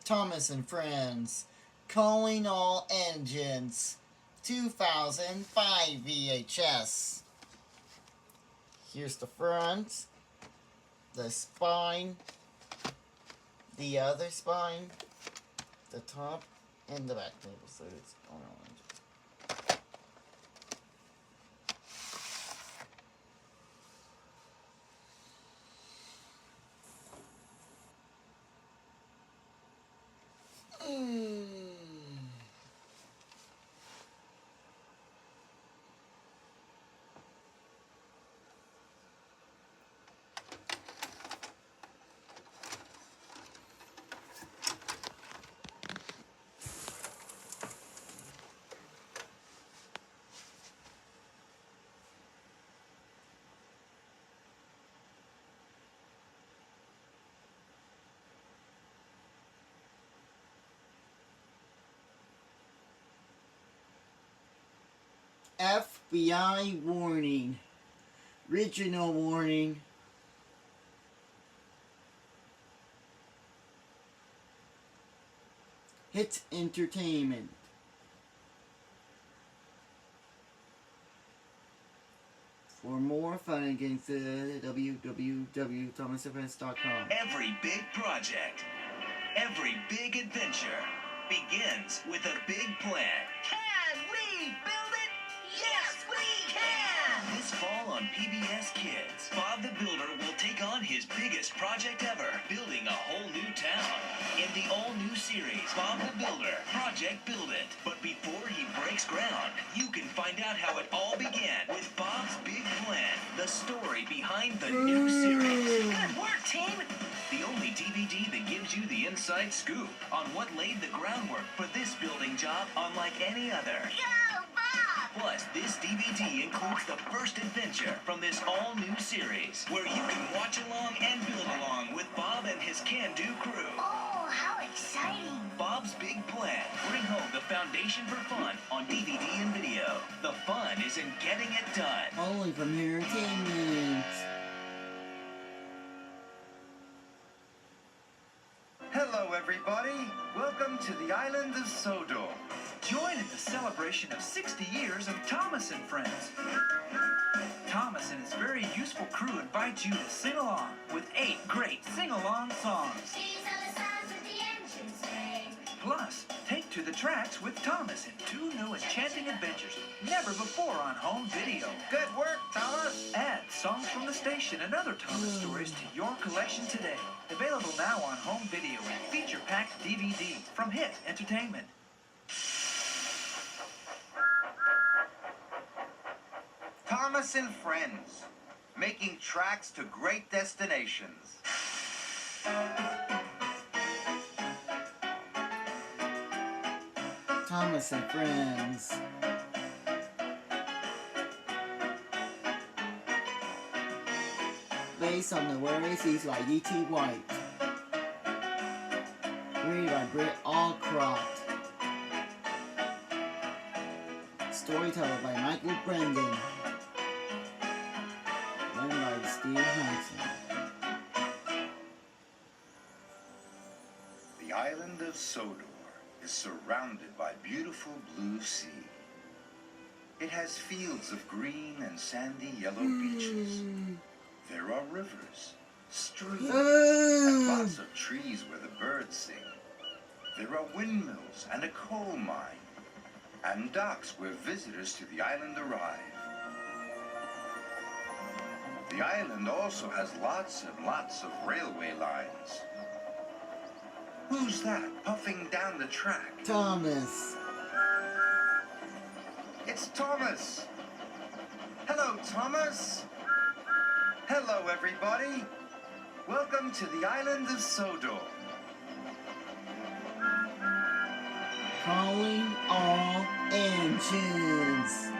Thomas and Friends, Calling All Engines, 2005 VHS. Here's the front, the spine, the other spine, the top, and the back table, so it's all engines. FBI warning. Original warning. Hit Entertainment. For more fun against the www.thomasandfriends.com. Every big project, every big adventure begins with a big plan. Can we build it? Yes, we can! This fall on PBS Kids, Bob the Builder will take on his biggest project ever, building a whole new town. In the all-new series, Bob the Builder, Project Build It. But before he breaks ground, you can find out how it all began with Bob's Big Plan, the story behind the new series. Good work, team! The only DVD that gives you the inside scoop on what laid the groundwork for this building job unlike any other. Go, Bob! Plus, this DVD includes the first adventure from this all-new series, where you can watch along and build along with Bob and his can-do crew. Oh, how exciting! Bob's Big Plan. Bring home the foundation for fun on DVD and video. The fun is in getting it done. Only from Entertainment. Hello, everybody. Welcome to the island of Sodor. Join in the celebration of 60 years of Thomas and Friends. Thomas and his very useful crew invite you to sing along with 8 great sing-along songs. These are the sounds of the engines made. Plus, take to the tracks with Thomas in 2 new enchanting adventures never before on home video. Good work, Thomas! Add songs from the station and other Thomas stories to your collection today. Available now on home video and feature-packed DVD from Hit Entertainment. Thomas and Friends, making tracks to great destinations. Thomas and Friends. Based on the worries like E.T. White. Read by Britt Allcroft. Storyteller by Michael Brendan. Written by Steve Hansen. The island of Sodor is surrounded by beautiful blue sea. It has fields of green and sandy yellow beaches. There are rivers, streams, and lots of trees where the birds sing. There are windmills and a coal mine, and docks where visitors to the island arrive. The island also has lots and lots of railway lines. Who's that puffing down the track? Thomas. It's Thomas. Hello, Thomas. Hello, everybody. Welcome to the island of Sodor. Calling all engines.